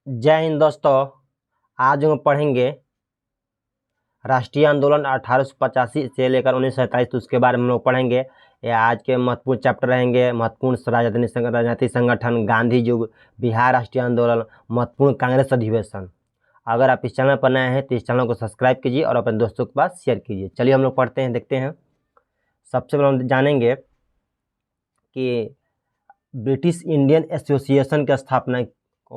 जय हिंद दोस्तों। आज हम पढ़ेंगे राष्ट्रीय आंदोलन 1885 से लेकर 1947, तो उसके बारे में हम लोग पढ़ेंगे। ये आज के महत्वपूर्ण चैप्टर रहेंगे। महत्वपूर्ण राजनीतिक संगठन, गांधी युग, बिहार राष्ट्रीय आंदोलन, महत्वपूर्ण कांग्रेस अधिवेशन। अगर आप इस चैनल पर नए हैं तो इस चैनल को सब्सक्राइब कीजिए और अपने दोस्तों के पास शेयर कीजिए। चलिए हम लोग पढ़ते हैं, देखते हैं। सबसे पहले हम जानेंगे कि ब्रिटिश इंडियन एसोसिएशन की स्थापना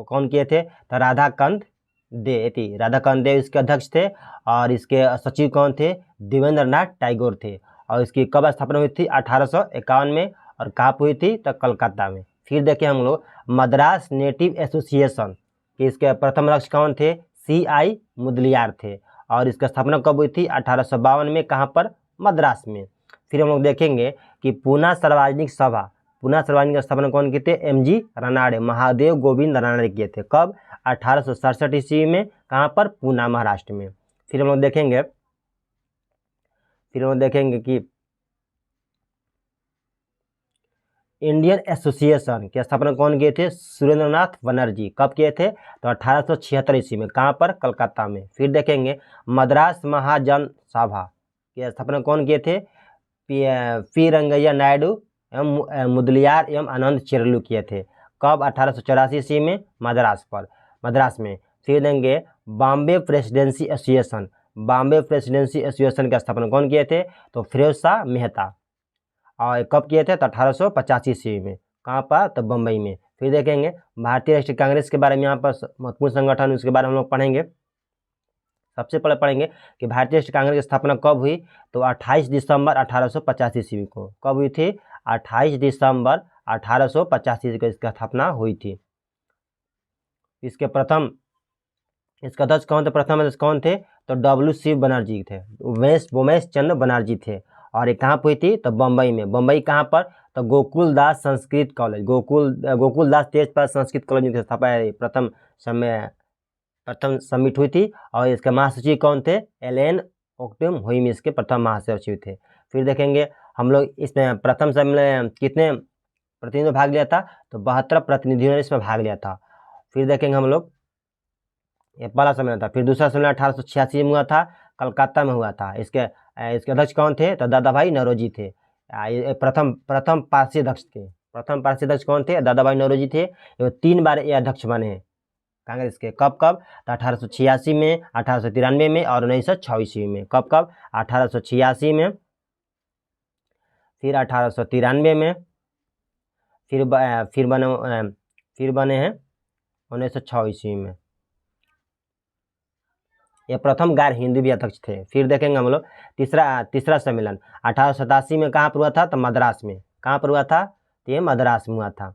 कौन किए थे। तो राधाकांत देव इसके अध्यक्ष थे और इसके सचिव कौन थे? देवेंद्र नाथ टैगोर थे। और इसकी कब स्थापना हुई थी? 1851 में। और कहाँ हुई थी? तो कलकत्ता में। फिर देखें हम लोग मद्रास नेटिव एसोसिएशन कि इसके प्रथम अध्यक्ष कौन थे? C.I. मुदलियार थे। और इसकी स्थापना कब हुई थी? 1852 में। कहाँ पर? मद्रास में। फिर हम लोग देखेंगे कि पूना सार्वजनिक सभा की स्थापना कौन किए थे? M.G. रानाडे, महादेव गोविंद रानाडे किए थे। कब? 1867 ईस्वी में। कहाँ पर? पूना, महाराष्ट्र में। फिर हम लोग देखेंगे कि इंडियन एसोसिएशन की स्थापना कौन किए थे? सुरेंद्रनाथ बनर्जी। कब किए थे? तो 1876 ईस्वी में। कहाँ पर? कलकत्ता में। फिर देखेंगे मद्रास महाजन सभा की स्थापना कौन किए थे? पी रंगैया नायडू एवं मुदलियार एवं आनंद चेरलू किए थे। कब? 1884 ईस्वी में। मद्रास में। फिर देंगे बॉम्बे प्रेसिडेंसी एसोसिएशन की स्थापना कौन किए थे? तो फिरोज शाह मेहता। और कब किए थे? तो 1885 ईस्वी में। कहाँ पर? तो बम्बई में। फिर देखेंगे भारतीय राष्ट्रीय कांग्रेस के बारे में, यहाँ पर महत्वपूर्ण संगठन, उसके बारे में हम लोग पढ़ेंगे। सबसे पहले पढ़ेंगे कि भारतीय राष्ट्रीय कांग्रेस की स्थापना कब हुई? तो 28 दिसंबर 1885 ईस्वी को। कब हुई थी? 28 दिसंबर 1885 को इसकी स्थापना हुई थी। इसके अध्यक्ष कौन थे? प्रथम अध्यक्ष कौन थे? तो W.C. बनर्जी थे, उमेश चंद्र बनर्जी थे। और ये कहाँ हुई थी? तो बम्बई में। बम्बई कहाँ पर? तो गोकुलदास संस्कृत कॉलेज, गोकुलदास तेजपाल संस्कृत कॉलेज की स्थापना प्रथम समिट हुई थी। और इसके महासचिव कौन थे? एलन ओक्टम हुइम इसके प्रथम महासचिव थे। फिर देखेंगे हम लोग इसमें प्रथम सम्मेलन कितने प्रतिनिधियों ने भाग लिया था? तो 72 प्रतिनिधियों ने इसमें भाग लिया था। फिर देखेंगे हम लोग, ये पहला सम्मेलन था। फिर दूसरा सम्मेलन 1886 में हुआ था, कलकत्ता में हुआ था। इसके अध्यक्ष कौन थे? तो दादा भाई नौरोजी थे। प्रथम पारसी अध्यक्ष थे। प्रथम पारसी अध्यक्ष कौन थे? दादा भाई नौरोजी थे। ये 3 बार ये अध्यक्ष बने हैं कांग्रेस के। कब? तो 1886 में, 1893 में और 1926 में। कब? 1886 में, फिर 1893 में, फिर बने हैं 1926 में। ये प्रथम गैर हिंदू भी अध्यक्ष थे। फिर देखेंगे हम लोग तीसरा सम्मेलन 1887 में। कहाँ पर हुआ था? तो मद्रास में। कहाँ पर हुआ था? तो ये मद्रास में हुआ था।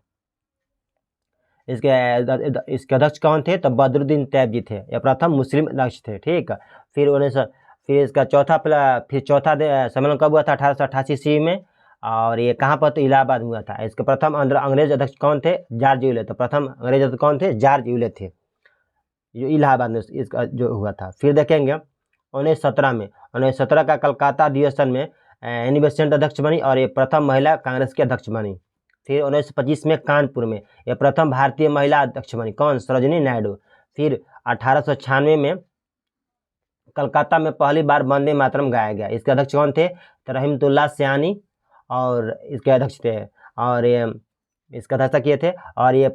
इसके अध्यक्ष कौन थे? तो बदरुद्दीन तैयब थे। ये प्रथम मुस्लिम अध्यक्ष थे। ठीक। फिर इसका चौथा सम्मेलन कब हुआ था? 1888 ईस्वी में। और ये कहाँ पर? तो इलाहाबाद में हुआ था। इसके प्रथम अंग्रेज अध्यक्ष कौन थे? George Yule. तो प्रथम अंग्रेज अध्यक्ष कौन थे? जॉर्ज यूले थे, जो इलाहाबाद में इसका जो हुआ था। फिर देखेंगे 1917 का कलकत्ता अधिवेशन में एनी बेसेंट अध्यक्ष बनी और ये प्रथम महिला कांग्रेस की अध्यक्ष बनी। फिर 1925 में कानपुर में ये प्रथम भारतीय महिला अध्यक्ष बनी। कौन? सरोजिनी नायडू। फिर 1896 में कलकत्ता में पहली बार वंदे मातरम गाया गया। इसके अध्यक्ष कौन थे? तो रहमतुल्लाह सयानी और इसके अध्यक्ष थे। और ये इसका अध्यक्षता किए थे। और ये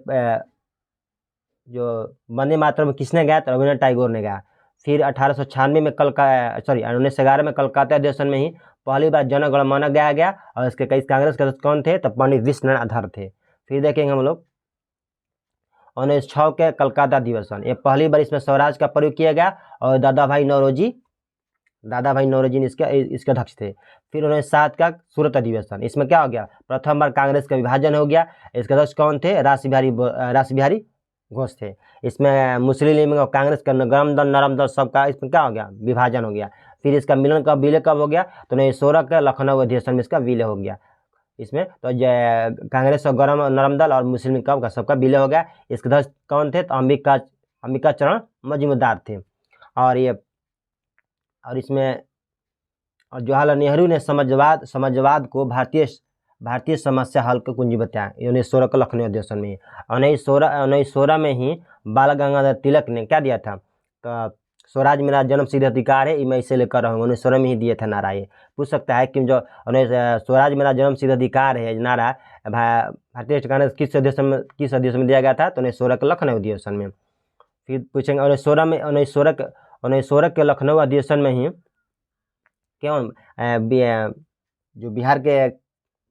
जो वंदे मातरम किसने गाया? तो रविन्द्रनाथ टैगोर ने गाया। फिर 1896 में 1911 में कलकत्ता अधिवेशन में ही पहली बार जन गण मन गाया गया। और इसके कई कांग्रेस के अध्यक्ष कौन थे? तो पंडित विश्वनाथ आधार थे। फिर देखेंगे हम लोग 1906 के कलकत्ता अधिवेशन, ये पहली बार इसमें स्वराज का प्रयोग किया गया और दादा भाई नौरोजी ने इसके अध्यक्ष थे। फिर 1907 का सूरत अधिवेशन, इसमें क्या हो गया? प्रथम बार कांग्रेस का विभाजन हो गया। इसके अध्यक्ष कौन थे? रास बिहारी घोष थे। इसमें मुस्लिम लीग और कांग्रेस का गरम दल नरम दल सबका इसमें क्या हो गया? विभाजन हो गया। फिर इसका मिलन कब, विलय कब हो गया? तो 1916 का लखनऊ अधिवेशन में इसका विलय हो गया। इसमें तो कांग्रेस और गरम नरम दल और मुस्लिम लीग का सबका विलय हो गया। इसके अध्यक्ष कौन थे? तो अंबिका चरण मजूमदार थे। और इसमें जवाहरलाल नेहरू ने समाजवाद को भारतीय भारतीय समस्या हल की कुंजी बताया 1916 का लखनऊ अधिवेशन में। 1916 में ही बाल गंगाधर तिलक ने क्या दिया था, तो स्वराज मेरा जन्म सिद्ध अधिकार है, मैं इसे लेकर रहूँगा, 1916 में ही दिए थे नारा। ये पूछ सकता है कि जो स्वराज मेरा जन्म सिद्ध अधिकार है नारा भारतीय राष्ट्रीय कांग्रेस किस अधिवेशन में दिया गया था, तो 1916 के लखनऊ अधिवेशन में। फिर पूछेंगे 1916 के लखनऊ अधिवेशन में ही क्यों जो बिहार के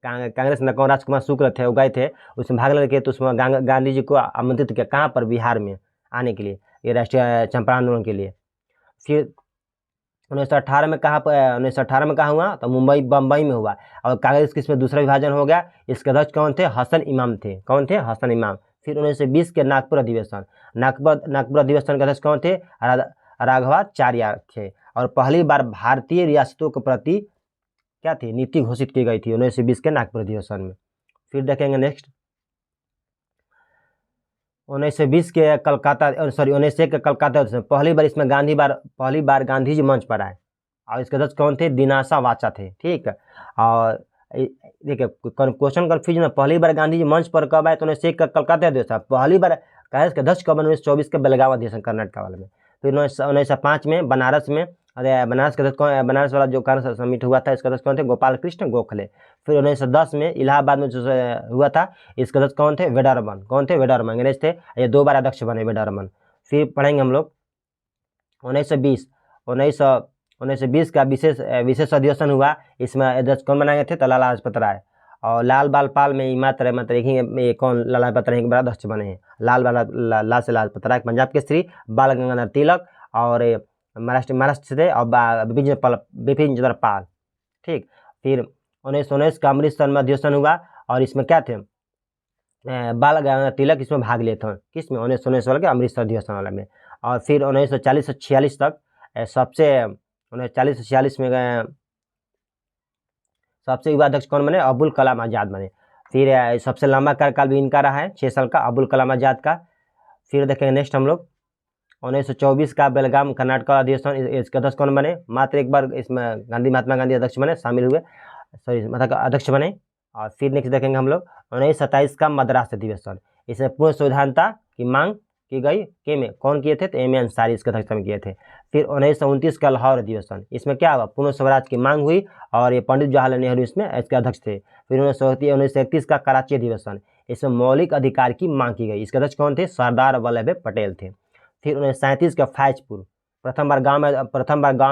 कांग्रेस नेता राजकुमार शुक्ल थे, वो गए थे, उसमें भाग लेके, तो उसमें गांधी जी को आमंत्रित किया कहाँ पर, बिहार में आने के लिए, ये राष्ट्रीय चंपारण आंदोलन के लिए। फिर 1918 में कहाँ पर, 1918 में कहाँ हुआ, तो बम्बई में हुआ। और कांग्रेस किस में दूसरा विभाजन हो गया, इसके अध्यक्ष कौन थे, हसन इमाम थे। कौन थे, हसन इमाम। फिर 1920 के नागपुर अधिवेशन के अध्यक्ष कौन थे, राघवाचार्य थे। और पहली बार भारतीय रियासतों के प्रति क्या थी, नीति घोषित की गई थी 1920 के नागपुर अधिवेशन में। फिर देखेंगे नेक्स्ट 1920 के कलकत्ता 1901 के कलकत्ता अधिवेशन, पहली बार गांधी जी मंच पर आए। और इसके अध्यक्ष कौन थे, दिनाशा वाचा थे। ठीक है, और देखिए क्वेश्चन कन्फ्यूजन, पहली बार गांधी जी मंच पर कब आए, तो 1901 का कलकत्ता अधिवेशन। पहली बार कांग्रेस के अध्यक्ष कब, 1924 के बेलगाम अधिवेशन कर्नाटक वाले में। फिर 1905 में बनारस के अध्यक्ष कौन, बनारस वाला जो कांग्रेस समिट हुआ था, इसके अध्यक्ष कौन थे, गोपाल कृष्ण गोखले। फिर 1910 में इलाहाबाद में जो हुआ था, इसके अध्यक्ष कौन थे, वेडरमन। कौन थे, वेडरमन, अंग्रेज थे, ये 2 बार अध्यक्ष बने वेडरमन। फिर पढ़ेंगे हम लोग 1920 का विशेष अधिवेशन हुआ, इसमें अध्यक्ष कौन बनाए गए थे, तो लाला लाजपत राय। और लाल बाल पाल में मात्र एक ही कौन, लाला लाजपत राय के बाद अध्यक्ष बने हैं, लाल से लाजपत राय। पंजाब केसरी बाल गंगाधर तिलक, और महाराष्ट्र थे, और बिपिन चंद्र पाल। ठीक, फिर 1919 का अमृतसर में अधिवेशन हुआ, और इसमें क्या थे, बाल गंगाधर तिलक इसमें भाग लिए थे। किसमें, 1919 वाले के अमृतसर अधिवेशन वाले में। और फिर 1940 से 46 तक सबसे 1940 से 46 में सबसे युवा अध्यक्ष कौन बने, अबुल कलाम आज़ाद बने। फिर सबसे लंबा कार्यकाल भी इनका रहा है 6 साल का, अबुल कलाम आज़ाद का। फिर देखेंगे नेक्स्ट हम लोग 1924 का बेलगाम कर्नाटक अधिवेशन, इसके अध्यक्ष कौन बने, मात्र एक बार इसमें महात्मा गांधी अध्यक्ष बने, शामिल हुए, मतलब अध्यक्ष बने। और फिर नेक्स्ट देखेंगे हम लोग 1927 का मद्रास अधिवेशन, इसमें पूर्ण संविधानता की मांग की गई, के में कौन किए थे, तो एम ए अंसारी इसके अध्यक्षता में किए थे। फिर 1929 का लाहौर अधिवेशन, इसमें क्या हुआ, पूर्ण स्वराज की मांग हुई, और ये पंडित जवाहरलाल नेहरू इसमें इसके अध्यक्ष थे। फिर 1931 का कराची अधिवेशन, इसमें मौलिक अधिकार की मांग की गई, इसके अध्यक्ष कौन थे, सरदार वल्लभ भाई पटेल थे। फिर 1937 का फैजपुर, प्रथम बार गांव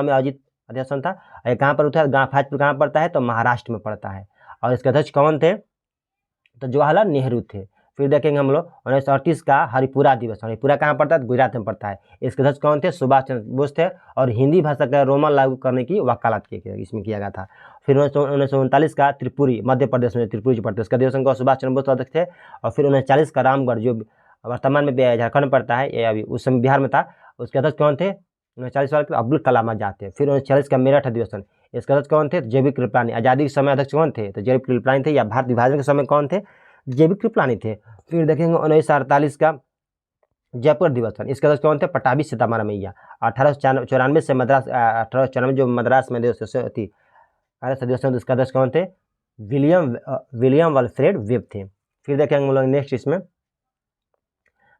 में आयोजित अधिवेशन था। ये कहाँ पर उठा, फैजपुर कहाँ पड़ता है, तो महाराष्ट्र में पड़ता है। और इसके अध्यक्ष कौन थे, तो जवाहरलाल नेहरू थे। फिर देखेंगे हम लोग 1938 का हरिपुरा अधिवेशन, हरिपुरा कहाँ पड़ता है, गुजरात में पड़ता है। इसके अध्यक्ष कौन थे, सुभाष चंद्र बोस थे, और हिंदी भाषा का रोमन लागू करने की वकालत इसमें किया गया था। फिर 1939 का त्रिपुरी, मध्य प्रदेश में त्रिपुरी पड़ता है, इसका अधिवेशन को सुभाष चंद्र बोस अध्यक्ष थे। और फिर 1940 का रामगढ़, जो वर्तमान में झारखंड में पड़ता है, ये अभी उस समय बिहार में था, उसके अध्यक्ष कौन थे, 1940 वाले के अब्दुल कलाम आजाद थे। फिर 1940 का मेरठ अधिवेशन, इसके अध्यक्ष कौन थे, जेबी कृपलानी। आज़ादी के समय अध्यक्ष कौन थे, तो जेबी कृपलानी थे, या भारत विभाजन के समय कौन थे, जेबी कृपलानी थे। फिर देखेंगे 1948 का जयपुर अधिवेशन, इसके अध्यक्ष कौन थे, पटाभी सीताराम मैया। 1894 से 1894 जो मद्रास में थी कांग्रेस अधिवेशन, उसका अध्यक्ष कौन थे, विलियम वल्फ्रेड वेब थे। फिर देखेंगे हम लोग नेक्स्ट इसमें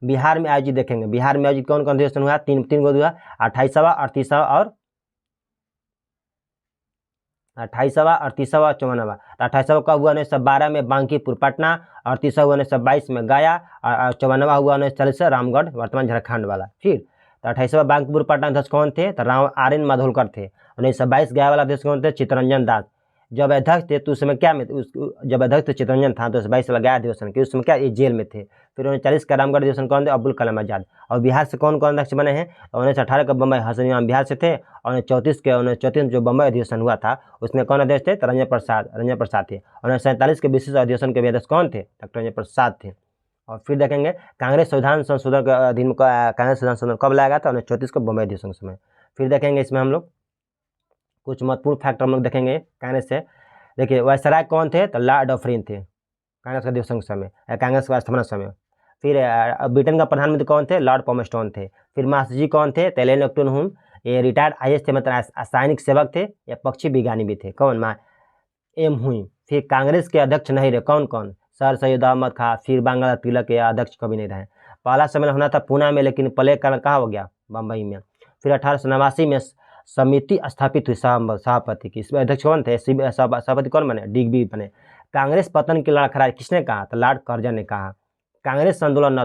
बिहार में आयोजित, देखेंगे बिहार में आयोजित कौन कौन अधिवेशन हुआ, तीन गो हुआ, 28वां 38वां और 54वां। 28वां का हुआ 1912 में बांकीपुर पटना, 38वां हुआ 1922 में गया, और 54वां हुआ 1940 से रामगढ़ वर्तमान झारखंड वाला। फिर तो 28वां बांकीपुर पटना अध्यक्ष कौन थे, तो RN माधोलकर थे। 1922 गया वाला अध्यक्ष कौन थे, चित्तरंजन दास। जब अध्यक्ष थे तो उस समय क्या में, जब अध्यक्ष चित्तरंजन था, तो 22 वाला गया अधिवेशन के उस समय क्या, ये जेल में थे। फिर 1940 का रामगढ़ अधिवेशन कौन थे, अब्दुल कलाम आजाद। और बिहार से कौन कौन अध्यक्ष बने हैं, 1918 का बम्बई हसन इमाम बिहार से थे, और 1934 जो बम्बई अधिवेशन हुआ था उसमें कौन अध्यक्ष थे, रंजन प्रसाद थे। 1947 के विशेष अधिवेशन के भी अध्यक्ष कौन थे, डॉक्टर रंजन प्रसाद थे। और फिर देखेंगे कांग्रेस संविधान संशोधन का अधीन कांग्रेस संविधान संशोधन कब लाया गया था, 1934 को बम्बई अधिवेशन के समय। फिर देखेंगे इसमें हम लोग कुछ महत्वपूर्ण फैक्टर हम लोग देखेंगे कांग्रेस से। देखिए वायसराय कौन थे, तो लॉर्ड डफरिन थे कांग्रेस के अधिवेशन के समय, कांग्रेस का स्थापना समय। फिर ब्रिटेन का प्रधानमंत्री कौन थे, लॉर्ड पॉमेस्टोन थे। फिर मास्टर जी कौन थे, एलन एक्टन हुम, ये रिटायर्ड IAS थे, मतलब सैनिक सेवक थे या पक्षी विज्ञानी भी थे। कौन, एम हुई फिर कांग्रेस के अध्यक्ष नहीं रहे, कौन कौन? सर सैयद अहमद खां, फिर बांग्ला तिलक के अध्यक्ष कभी नहीं रहे। पहला सम्मेलन होना था पूना में, लेकिन प्ले कारण कहाँ हो गया? बम्बई में। फिर 1889 में समिति स्थापित हुई सभापति की, इसमें अध्यक्ष कौन थे? सभापति कौन बने? डिग्बी बने। कांग्रेस पतन की लड़खड़ाई किसने कहा? तो लॉर्ड कर्जन ने कहा। कांग्रेस आंदोलन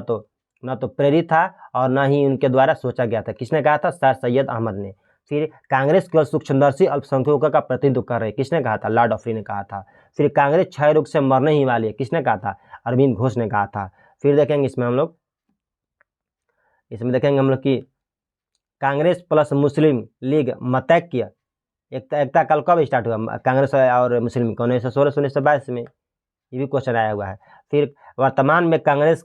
न तो प्रेरित था और न ही उनके द्वारा सोचा गया था। किसने कहा था? सर सैयद अहमद ने। फिर कांग्रेस केवल सूक्ष्मदर्शी अल्पसंख्यकों का प्रतिनिधित्व कर रही, किसने कहा था? लॉर्ड ऑफरी ने कहा था। फिर कांग्रेस क्षय रोग से मरने ही वाली है, किसने कहा था? अरविंद घोष ने कहा था। फिर देखेंगे इसमें देखेंगे हम लोग कि कांग्रेस प्लस मुस्लिम लीग मतैक्य एकता काल कब स्टार्ट हुआ? कांग्रेस और मुस्लिम का 1916 से 1922 में, ये भी क्वेश्चन आया हुआ है। फिर वर्तमान में कांग्रेस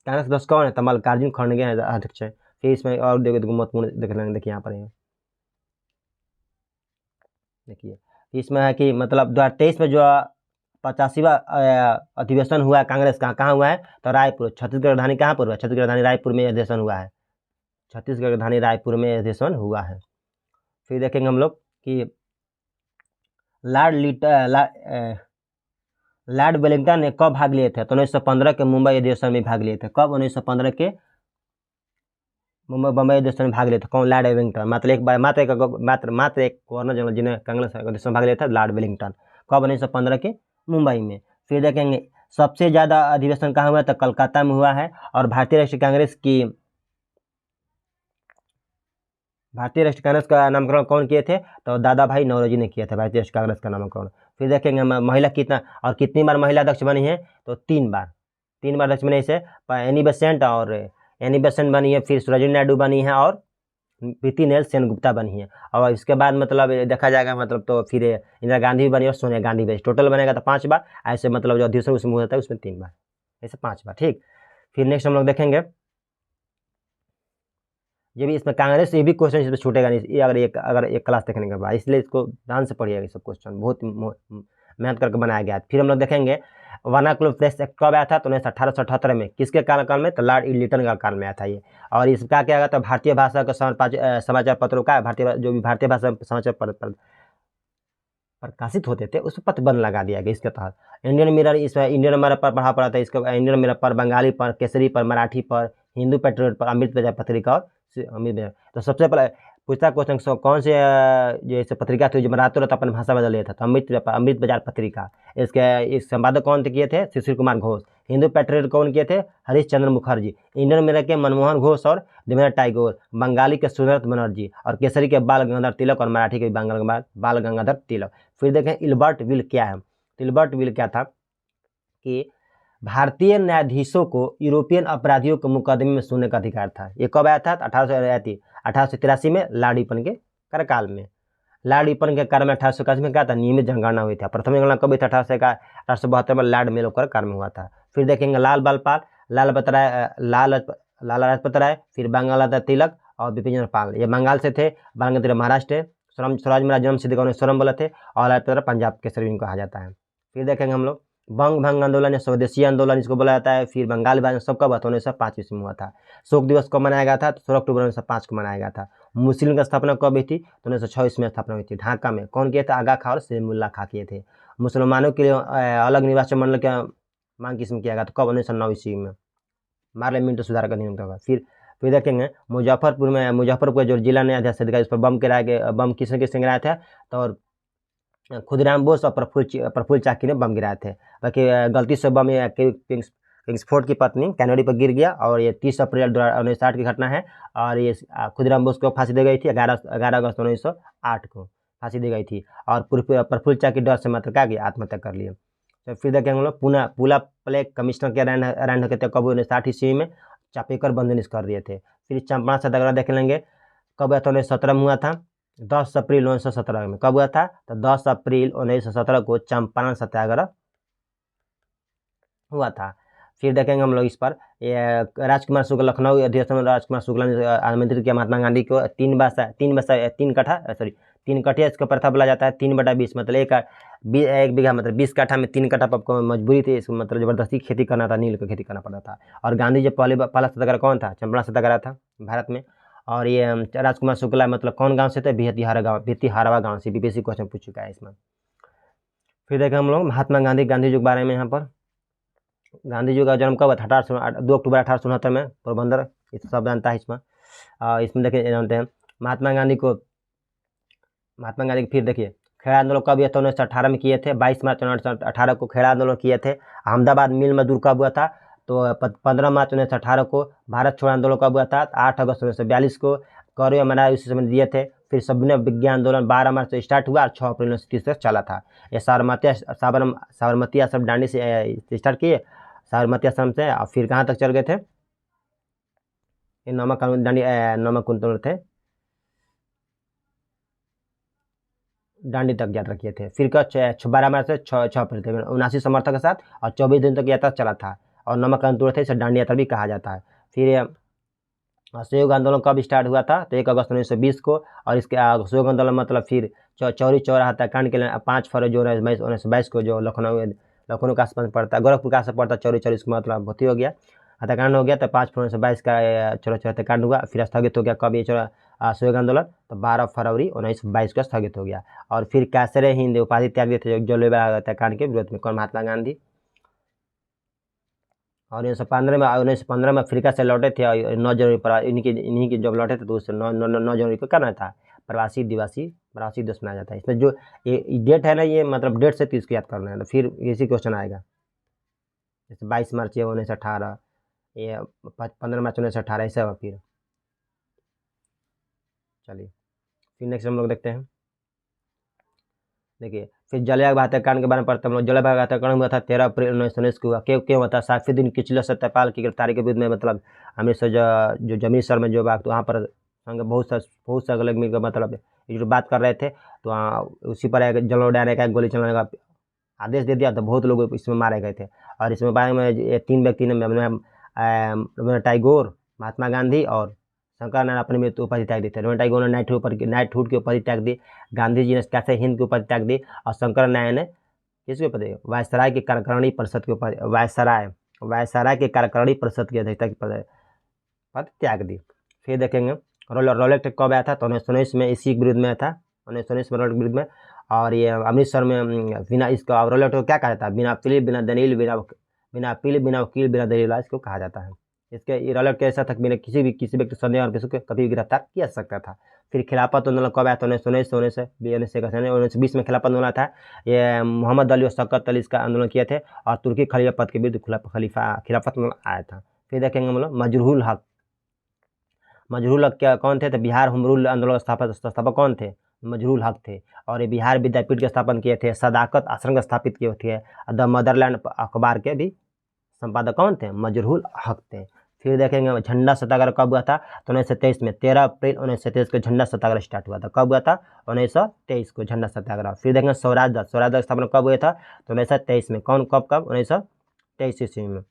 दस कौन है? तो मल्लिकार्जुन खड़गे अध्यक्ष है। फिर इसमें और देखो महत्वपूर्ण देखिए यहाँ पर देखिए इसमें है कि मतलब 2023 में जो 85वां अधिवेशन हुआ है कांग्रेस का, कहाँ हुआ है? तो रायपुर, छत्तीसगढ़ राजधानी कहाँ पर हुआ? छत्तीसगढ़ राजधानी रायपुर में अधिवेशन हुआ है। छत्तीसगढ़ राजधानी रायपुर में अधिवेशन हुआ है। फिर देखेंगे हम लोग कि लॉर्ड वेलिंगटन ने कब भाग लिए थे? तो 1915 के मुंबई अधिवेशन में भाग लिए थे। कब? 1915 के बम्बई अधिवेशन में भाग लिए थे। कौन? Lord Wellington. मात्र एक गवर्नर जनरल जिन्हें कांग्रेस अधिवेशन में भाग लिया था, लॉर्ड वेलिंगटन। कब? 1915 के मुंबई में। फिर देखेंगे सबसे ज़्यादा अधिवेशन कहाँ हुआ? तो कलकत्ता में हुआ है। और भारतीय राष्ट्रीय कांग्रेस का नामकरण कौन किए थे? तो दादा भाई नौरोजी ने किया था भारतीय राष्ट्रीय कांग्रेस का नामकरण। फिर देखेंगे महिला कितनी बार महिला अध्यक्ष बनी है? तो 3 बार अध्यक्ष बनी है। एनी बेसेंट बनी है, फिर सरोजिनी नायडू बनी है और प्रीति सेनगुप्ता बनी है। और इसके बाद मतलब देखा जाएगा मतलब तो फिर इंदिरा गांधी भी बनी और सोनिया गांधी भी। टोटल बनेगा तो 5 बार। ऐसे मतलब जो अधिवेशन उसमें होता है उसमें 3 बार, ऐसे 5 बार। ठीक। फिर नेक्स्ट हम लोग देखेंगे, ये भी इसमें कांग्रेस, ये भी क्वेश्चन इसमें छूटेगा नहीं, ये अगर एक क्लास देखने के बाद, इसलिए इसको ध्यान से पढ़िएगा। ये सब क्वेश्चन बहुत मेहनत करके बनाया गया है। फिर हम लोग देखेंगे वर्नाकुलर प्रेस एक्ट कब आया था? तो 1878 में। किसके काल में? तो लॉर्ड लिटन का काल में आया था ये। और इसका क्या था? भारतीय भाषा का समाचार पत्रों का जो भी भारतीय भाषा समाचार पत्र प्रकाशित होते थे उस पर प्रतिबंध लगा दिया गया इसके तहत। इंडियन मिरर, इसमें इंडियन मिरर पर पढ़ा पड़ा था। इसका इंडियन मिरर पर, बंगाली पर, केसरी पर, मराठी पर, हिंदू पेट्रियट पर, अमृत बाजार पत्रिका और अमृत बाजार। तो सबसे पहले पूछता क्वेश्चन कौन से जैसे पत्रिका थी जो रातों रात अपनी भाषा बदल लिया था? तो अमृत बाजार पत्रिका। इस संपादक कौन किए थे? शिशिर कुमार घोष। हिंदू पेट्रियट कौन किए थे? हरीश चंद्र मुखर्जी। इंडियन मिरर के मनमोहन घोष और देवेंद्र टैगोर। बंगाली के सुब्रत बनर्जी और केसरी के बाल गंगाधर तिलक और मराठी के बाल गंगाधर तिलक। फिर देखें इल्बर्ट विल क्या है? इल्बर्ट विल क्या था कि भारतीय न्यायाधीशों को यूरोपियन अपराधियों के मुकदमे में सुनने का अधिकार था। ये कब आया था? 1883 में लॉर्ड रिपन के कार्यकाल में। लॉर्ड रिपन के कार्य में 1881 में क्या था? नियमित जनगणना हुई थी। प्रथम जनगणना कब हुई था? 1872 में लॉर्ड मेलो का कार्य में हुआ था। फिर देखेंगे लाला लाजपत राय, फिर बांग्लादेश तिलक और बिपिन चंद्र पाल। ये बंगाल से थे, बांग्लादेश महाराष्ट्र। स्वराज मेरा जन्म सिद्ध उन्हें स्वरम बोले थे। और लाजपत पंजाब के सभी कहा जाता है। फिर देखेंगे हम लोग बंग भंग आंदोलन या स्वदेशी आंदोलन इसको बोला जाता है। फिर बंगाल विभाजन सब कब हुआ? 1905 ईस्वी में हुआ था। शोक दिवस कब मनाया गया था? तो 16 अक्टूबर 1905 को मनाया गया था। मुस्लिम की स्थापना कब हुई थी? तो 1906 ईस्वी में स्थापना हुई थी। ढाका में कौन किए थे? आगा खां और सलीमुल्लाह खां किए थे। मुसलमानों के लिए अलग निर्वाचन मंडल का मांग किसमें किया गया था? कब? 1909 ईस्वी में। पार्लियामेंट सुधार का नियम होगा। फिर देखेंगे मुजफ्फरपुर जो जिला न्यायाधीश अधिकारी उस पर बम किसने गिराया था? तो खुदीराम बोस और प्रफुल्ल चाकी ने बम गिराए थे। बाकी गलती से बम किंग्सफोर्ड की पत्नी कैनेडी पर गिर गया। और ये 30 अप्रैल 1960 की घटना है। और ये खुदीराम बोस को फांसी दी गई थी 11 अगस्त 1908 को फांसी दी गई थी। और प्रफुल्ल चाकी डर से मतलब क्या किया? आत्महत्या कर लिए। तो फिर देखेंगे हम लोग पूला प्लेग कमिश्नर के अरैंड होते थे कब? 1960 ईस्वी में। चापेकर बंदिश कर दिए थे। फिर चंपारण सत्याग्रह देख लेंगे कब हुआ था? 1917 में हुआ था। 10 अप्रैल 1917 में। कब हुआ था? तो 10 अप्रैल 1917 को चंपारण सत्याग्रह हुआ था। फिर देखेंगे हम लोग इस पर राजकुमार शुक्ल लखनऊ अधिवेशन में राजकुमार शुक्ला ने आमंत्रित किया महात्मा गांधी को। 3 कठिया इसका प्रथा बोला जाता है। 3/20 मतलब एक बीघा मतलब 20 काठा में 3 काठा आपको मजबूरी थी, इसको मतलब जबरदस्ती खेती करना था, नील की खेती करना पड़ता था। और गांधी जी पहला सत्याग्रह कौन था? चंपारण सत्याग्रह था भारत में। और ये राजकुमार शुक्ला मतलब कौन गांव से थे? भितिहारवा गांव से। बीपीएससी क्वेश्चन पूछ चुका है इसमें। फिर देखें हम लोग महात्मा गांधी जी के बारे में। यहाँ पर गांधी जी का जन्म कब हुआ? 2 अक्टूबर 1869 में पोरबंदर। इस सब जानता है इसमें। इसमें देखिए जानते हैं महात्मा गांधी की। फिर देखिए खेड़ा आंदोलन कब हुआ था? 1918 में किए थे। 22 मार्च 1918 को खेड़ा आंदोलन किए थे। अहमदाबाद मिल मजदूर कब हुआ था? तो 15 मार्च 1918 को। भारत छोड़ो आंदोलन कब हुआ था? 8 अगस्त 1942 को। गौरव मनाए उसी समय दिए थे। फिर सविनय विज्ञान आंदोलन 12 मार्च से स्टार्ट हुआ और 6 अप्रैल 1930 तक चला था। ये साबरमती आश्रम दांडी से स्टार्ट किए, साबरमती आश्रम से, और फिर कहाँ तक चल गए थे? ये नमक दांडी नमक आंदोलन थे, दांडी तक यात्रा किए थे। फिर का 12 मार्च से 6 अप्रैल तक 79 समर्थक के साथ और 24 दिन तक यात्रा चला था। और नमक आंदोलन थे, इसे दांडी यात्रा भी कहा जाता है। फिर असहयोग आंदोलन कब स्टार्ट हुआ था? तो 1 अगस्त 1920 को। और इसके असहयोग आंदोलन मतलब फिर चौरी चौरा हत्याकांड के लिए 5 फरवरी 1922 को, जो लखनऊ का आसपास पड़ता है, गोरखपुर का आसपास पड़ता है, चौरी इसका मतलब भर्ती हो गया, हत्याकांड हो गया। तो 5 फरवरी 1922 का चौरा हत्याकांड हुआ। फिर स्थगित हो गया कब ये असहयोग आंदोलन? तो 12 फरवरी 1922 को स्थगित हो गया। और फिर कैसरे हिंद उपाधि त्याग दिए थे जलियांवाला हत्याकांड के विरोध में। कौन? महात्मा गांधी। और 1915 में अफ्रीका से लौटे थे और 9 जनवरी पर इन्हीं की जब लौटे थे तो उस 9 जनवरी को करना था प्रवासी दिवस मनाया जाता है। इसमें जो ये डेट है ना, ये मतलब डेट से 30 को याद करना है। तो फिर इसी क्वेश्चन आएगा। जैसे 22 मार्च ये 1918, ये 15 मार्च 1918, ऐसा हुआ। फिर चलिए फिर नेक्स्ट हम लोग देखते हैं। देखिए फिर जलियांवाला हत्याकांड के बारे में पढ़ते हैं हम लोग। जलियांवाला हत्याकांड हुआ था 13 अप्रैल 1919 को हुआ। क्यों हुआ था? सैफुद्दीन किचलू सत्यपाल की गिरफ्तारी के विरुद्ध में, मतलब अमृतसर जो जमीसर में जो बात, तो वहाँ पर बहुत से अलग मिलकर मतलब जो बात कर रहे थे, तो उसी पर एक जल उड़ाने का, गोली चलाने का आदेश दे दिया। तो बहुत लोग इसमें मारे गए थे। और इसमें बारे में 3 व्यक्ति ने, रविन्द्रनाथ टैगोर, महात्मा गांधी और शंकर नारायण अपनी मृत्यु उपाधि त्याग दी थी। रविन्द्रनाथ टैगोर ने नाइटहुड की उपाधि त्याग दी। गांधी जी ने कैसे हिंद की उपाधि त्याग दी। और शंकर नारायण ने किसकी उपाधि? वायसराय के कार्यकारिणी परिषद की उपाधि, वायसराय के कार्यकारिणी परिषद की अध्यक्षता की पद त्याग दी। फिर देखेंगे रॉलेट एक्ट कब आया था? तो 1919 में इसी विरुद्ध में था, 1919 में रॉलेट विरुद्ध में। और ये अमृतसर में बिना इसका रॉलेट को क्या कहा जाता है? बिना अपील, बिना दलील, बिना वकील, बिना दलील इसको कहा जाता है। इसके ये रॉलेट के ऐसा तक बिना किसी व्यक्ति संदेह और किसी को कभी भी गिरफ्तार किया जा सकता था। फिर खिलाफत आंदोलन कब आया था? 1919 में खिलाफत आंदोलन था। ये मोहम्मद अली और शौकत अली इसका आंदोलन किए थे। और तुर्की खलीफा पद के विरुद्ध खिलाफत आंदोलन आया था। फिर देखेंगे हम लोग मजरूल हक क्या कौन थे? तो बिहार होम रूल आंदोलन संस्थापक कौन थे? मजरूल हक थे। और ये बिहार विद्यापीठ के स्थापन किए थे। सदाकत आश्रम का स्थापित किए थे। द मदरलैंड अखबार के भी संपादक कौन थे? मजरूल हक थे। फिर देखेंगे झंडा सत्याग्रह कब हुआ था? तो 1923 में 13 अप्रैल 1923 को झंडा सत्याग्रह स्टार्ट हुआ था। कब हुआ था? 1923 को झंडा सत्याग्रह। फिर देखेंगे स्वराज का स्थापना कब हुआ था? तो 1923 में। कब 1923 ईस्वी में।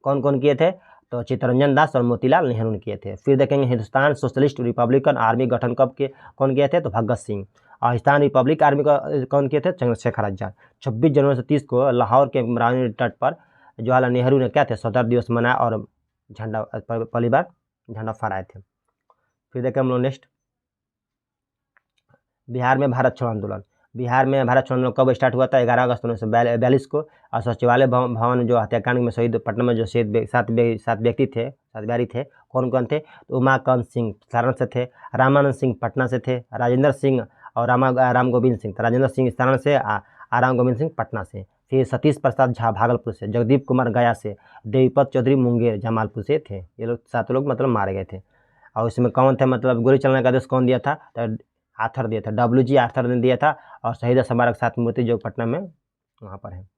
कौन किए थे? तो चित्तरंजन दास और मोतीलाल नेहरू ने किए थे। फिर देखेंगे हिंदुस्तान सोशलिस्ट रिपब्लिकन आर्मी गठन कौन किए थे? तो भगत सिंह। और हिंदुस्तान रिपब्लिक आर्मी का कौन किए थे? चंद्रशेखर आजाद। 26 जनवरी 1930 को लाहौर के रानी तट पर जवाहरलाल नेहरू ने क्या थे? स्वतंत्रता दिवस मनाया और झंडा पहली बार झंडा फहराए थे। फिर देखें हम लोग नेक्स्ट, बिहार में भारत छोड़ो आंदोलन कब स्टार्ट हुआ था? 11 अगस्त 1942 को। और सचिवालय भवन जो हत्याकांड में शहीद, पटना में जो शहीद 7 व्यक्ति थे, 7 बिहारी थे, कौन थे? तो उमाकांत सिंह सारण से थे, रामानंद सिंह पटना से थे, राजेंद्र सिंह और राम गोविंद सिंह। राजेंद्र सिंह सारण से, राम गोविंद सिंह पटना से। फिर सतीश प्रसाद झा भागलपुर से, जगदीप कुमार गया से, देवीपत चौधरी मुंगेर जमालपुर से थे। ये लोग 7 लोग मतलब मारे गए थे। और इसमें कौन थे? मतलब गोली चलाने का आदेश कौन दिया था? तो आर्थर दिया था, WG आर्थर ने दिया था। और शहीद स्मारक 7 मूर्ति जो पटना में वहाँ पर है।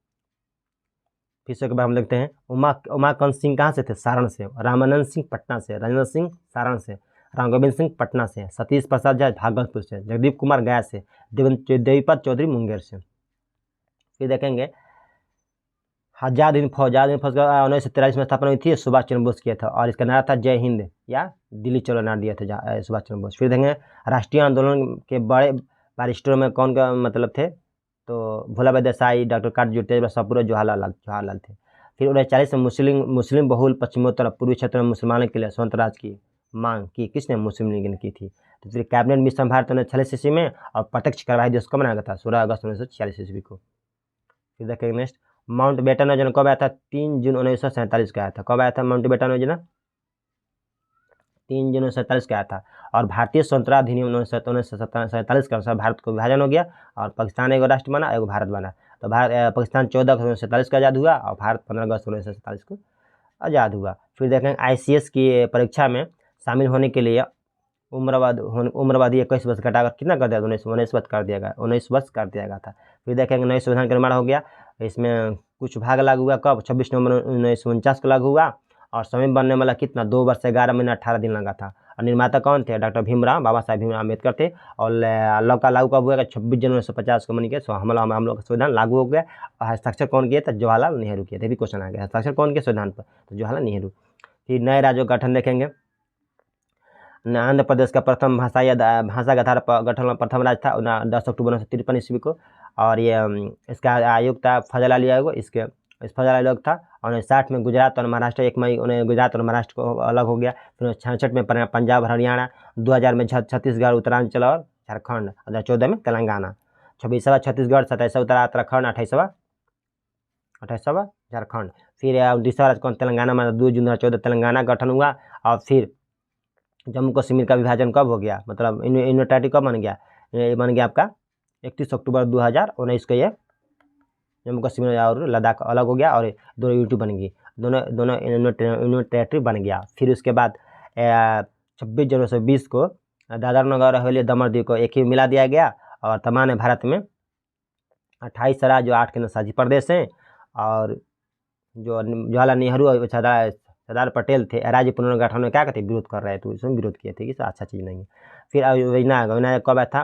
फिर से एक बार हम देखते हैं, उमाकांत सिंह कहाँ से थे? सारण से। रामानंद सिंह पटना से, राजेंद्र सिंह सारण से, राम गोविंद सिंह पटना से, सतीश प्रसाद झा भागलपुर से, जगदीप कुमार गया से, देवीपत चौधरी मुंगेर से। फिर देखेंगे आजाद हिंद फौज का 1943 में स्थापना हुई थी, सुभाष चंद्र बोस किया था। और इसका नारा था जय हिंद या दिल्ली चलो नारा दिया था सुभाष चंद्र बोस। फिर देखेंगे राष्ट्रीय आंदोलन के बड़े बैरिस्टरों में कौन का मतलब थे? तो भोला भाई देसाई, डॉक्टर काटजू, तेज सपुर, जवाहरलाल थे। फिर 1940 में मुस्लिम बहुल पश्चिमोत्तर पूर्वी क्षेत्र में मुसलमानों के लिए स्वतंत्र राज्य की मांग की किसने? मुस्लिम लीग ने की थी। तो फिर कैबिनेट मिशन संभाला 1946 ईस्वी में और प्रत्यक्ष कार्यवाही दिवस कब मनाया गया था? 16 अगस्त 1946 ईस्वी को। फिर देखेंगे नेक्स्ट, माउंट बेटन योजना कब आया था? 3 जून 1947 को आया था। कब आया था माउंट बेटन योजना? 3 जून 1947 का आया था। और भारतीय स्वतंत्रता अधिनियम 1947 के अनुसार भारत को विभाजन हो गया और पाकिस्तान एगो राष्ट्र बना, एगो भारत बना। तो पाकिस्तान 14 अगस्त 1947 को आज़ाद हुआ और भारत 15 अगस्त 1947 को आज़ाद हुआ। फिर देखेंगे ICS की परीक्षा में शामिल होने के लिए उम्रवादी 21 वर्ष घटाकर कितना कर दिया? 19 वर्ष कर दिया गया, 19 वर्ष कर दिया गया था। फिर देखेंगे नए संविधान का निर्माण हो गया। इसमें कुछ भाग लागू हुआ कब? 26 नवंबर 1949 को लागू हुआ और समय बनने वाला कितना? 2 वर्ष 11 महीना 18 दिन लगा था। और निर्माता कौन थे? डॉक्टर भीमराव, बाबा साहेब भीमराव अम्बेडकर थे। और लॉ का लागू कब हुआ? 26 जनवरी 1950 को मन के हम लोग का संविधान लागू हो गया। और हस्ताक्षर कौन किए थे? जवाहरलाल नेहरू किए थे। भी क्वेश्चन आ गया, हस्ताक्षर कौन किए संविधान पर? तो जवाहरलाल नेहरू। फिर नए राज्यों का गठन देखेंगे। आंध्र प्रदेश का प्रथम भाषा के आधार पर गठन प्रथम राज्य था 10 अक्टूबर 1953 ईस्वी को। और ये इसका आयोग था फजल अली आयोग। इस फजल आयोग था। और 1960 में गुजरात और महाराष्ट्र 1 मई उन्हें गुजरात और महाराष्ट्र को अलग हो गया। फिर 1966 में पंजाब हरियाणा, 2000 में छत्तीसगढ़ उत्तरांचल और झारखंड, 2014 में तेलंगाना, 26वां छत्तीसगढ़, 27वां उत्तराखंड, 28वां झारखंड। फिर 19वां राज्य कौन? तेलंगाना में 2 जून 2014 तेलंगाना गठन हुआ। और फिर जम्मू कश्मीर का विभाजन कब हो गया? मतलब यूनिटी कब बन गया? ये बन गया आपका 31 अक्टूबर 2019 को। ये जम्मू कश्मीर और लद्दाख अलग हो गया और दोनों यूनिटी बन गई, दोनों यूनिटी बन गया। फिर उसके बाद 26 जनवरी 1920 को दादर नगर हवेली दमन द्वीप को एक ही मिला दिया गया। और तमाम भारत में 28 राज्य जो 8 केंद्रशासित प्रदेश हैं। और जो जवाहरलाल नेहरू और सरदार पटेल थे राज्य पुनर्गठन में क्या कहते? विरोध कर रहे थे, उसमें विरोध किए थे कि अच्छा चीज़ नहीं है। फिर योजना आयोग कब आया था?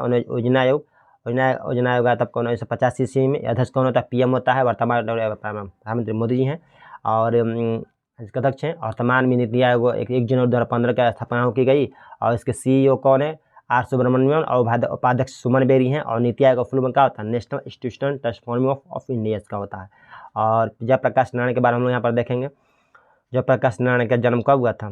योजना आयोग आया तब 1985 ईस्वी में। अध्यक्ष कौन होता है? PM होता है। वर्तमान प्रधानमंत्री मोदी जी हैं और इसके अध्यक्ष हैं। और वर्तमान में नीति आयोग 1 जनवरी 2015 की स्थापना की गई। और इसके CEO कौन है? R सुब्रमण्यम। और उपाध्यक्ष सुमन बेरी हैं। और नीति आयोग का फुल फॉर्म क्या होता है? National institution transforming of India का होता है। और जयप्रकाश नारायण के बारे में हम लोग यहाँ पर देखेंगे। जयप्रकाश नारायण का जन्म कब हुआ था?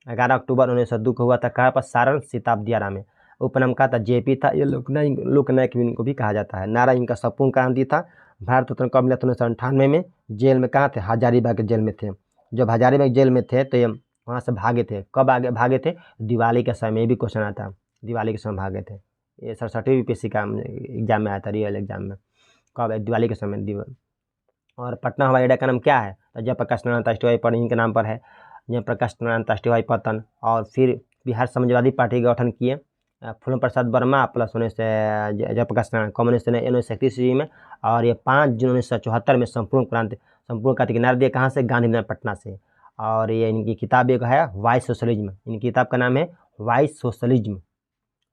11 अक्टूबर 1902 को हुआ था। कहाँ पर? सारण सिताबदियारा में। उपनाम का था? JP था। ये लोकनायक भी इनको भी कहा जाता है। नारायण इनका संपूर्ण क्रांति था। भारत रत्न कब मिला था? 1998 में। जेल में कहाँ थे? हजारीबाग के जेल में थे। जब हजारीबाग जेल में थे तो ये वहाँ से भागे थे। कब आगे भागे थे? दिवाली के समय। ये भी क्वेश्चन आता, दिवाली के समय भागे थे। ये 67वीं UPSC का एग्जाम में आया था, रियल एग्जाम में। कब? दिवाली के समय। और पटना हवाई अड्डा का नाम क्या है? तो जयप्रकाश नारायण अंतर्राष्ट्रीय हवाई पट्टन इनके नाम पर है, जयप्रकाश नारायण अंतर्राष्ट्रीय हवाई पट्टन। और फिर बिहार समाजवादी पार्टी का गठन किए फूलन प्रसाद वर्मा प्लस जयप्रकाश नारायण, कम्युनिस्ट ने 1931 ईस्वी में। और ये 5 जून 1974 में संपूर्ण क्रांति के नारे दिए। कहाँ से? गांधी मैदान पटना से। और ये इनकी किताब एक है वाई सोशलिज्म। इनकी किताब का नाम है वाई सोशलिज्म,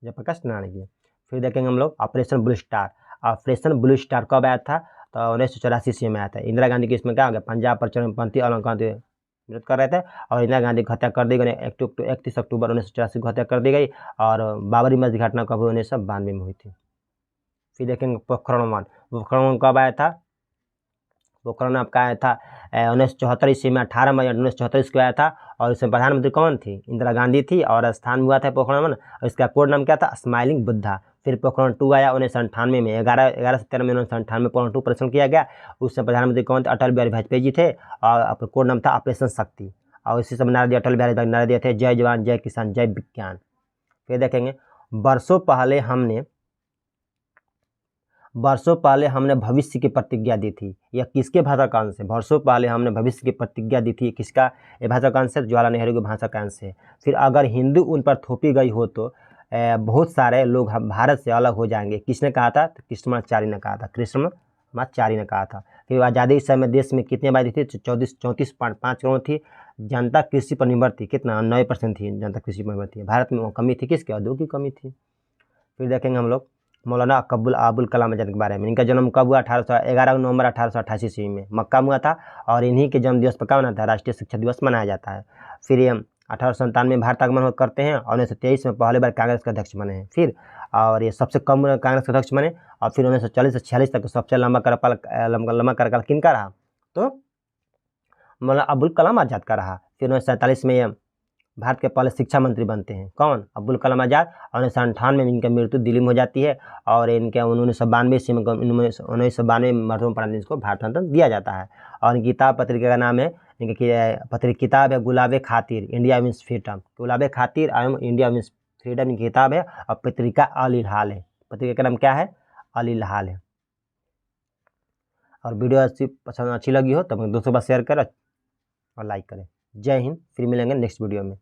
जयप्रकाश नारायण की। फिर देखेंगे हम लोग operation blue star. Operation blue star कब आया था? तो 1984 ईस्वी में आया था। इंदिरा गांधी की इसमें क्या हो गया? पंजाब पर चरमपंथी आतंकवादी विरोध कर रहे थे और इंदिरा गांधी की हत्या कर दी गई। 31 अक्टूबर 1984 को हत्या कर दी गई। और बाबरी मस्जिद घटना कब हुई? 1992 में हुई थी। फिर देखेंगे पोखरण 1। पोखरण कब आया था? पोखरण आपका आया था 1974 ईस्वी में। 18 मई 1974 को आया था। और इसमें प्रधानमंत्री कौन थी? इंदिरा गांधी थी। और स्थान हुआ था पोखरण 1। और इसका कोड नाम क्या था? स्माइलिंग बुद्धा। फिर पोखरण 2 आया 1998 में। 11 सितंबर में 1998 में पोखरण 2 परीक्षण किया गया। उसमें प्रधानमंत्री कौन थे? अटल बिहारी वाजपेयी जी थे। और कोड नाम था ऑपरेशन शक्ति। और इसी समय नारा दिया अटल बिहारी वाजपेयी नारा दिए थे, जय जवान जय किसान जय विज्ञान। फिर देखेंगे वर्षों पहले हमने भविष्य की प्रतिज्ञा दी थी। यह किसके भाषा का अंश है? वर्षों पहले हमने भविष्य की प्रतिज्ञा दी थी। किसका ये भाषा का अंश है? जवाहरलाल नेहरू की भाषा का अंश है। फिर अगर हिंदू उन पर थोपी गई हो तो बहुत सारे लोग हम भारत से अलग हो जाएंगे। किसने कहा था? तो कृष्णमाचार्य ने कहा था। कृष्णमाचार्य ने कहा था। फिर आज़ादी के समय देश में कितनी आबादी थी? 34.5 करोड़ थी। जनता कृषि पर निर्भर थी। कितना? 90% थी जनता कृषि पर निर्भर थी। भारत में कमी थी किसकी? औद्योगिक की कमी थी। फिर देखेंगे हम लोग मौलाना अबुल कलाम आज़ाद के बारे में। इनका जन्म कब हुआ? 11 नवंबर 1888 ईस्वी में मक्का में हुआ था। और इन्हीं के जन्म दिवस पर क्या मनाता है? राष्ट्रीय शिक्षक दिवस मनाया जाता है। फिर ये 1897 में भारत आगमन करते हैं और 1923 में पहली बार कांग्रेस के अध्यक्ष बने हैं। फिर और ये सबसे कम कांग्रेस के अध्यक्ष बने। और फिर 1940 से 46 तक सबसे लंबा कार्यकाल किनका रहा? तो मौलाना अबुल कलाम आज़ाद का रहा। फिर 1947 में भारत के पहले शिक्षा मंत्री बनते हैं। कौन? अब्दुल कलाम आज़ाद। 1998 में इनकी मृत्यु दिल्ली में हो जाती है और इनके 1992 मरणोपरांत इसको भारत रत्न दिया जाता है। और इनकी किताब पत्रिका का नाम है, इनकी किताब है गुलाबे खातिर इंडिया मीन्स फ्रीडम। गुलाबे खातिर एवं इंडिया मीन्स फ्रीडम इनकी किताब है और पत्रिका अल इल्हाल है। पत्रिका का नाम क्या है? अल इल्हाल है। और वीडियो अच्छी लगी हो तो अपने दोस्तों के पास शेयर करें और लाइक करें। जय हिंद। फिर मिलेंगे नेक्स्ट वीडियो में।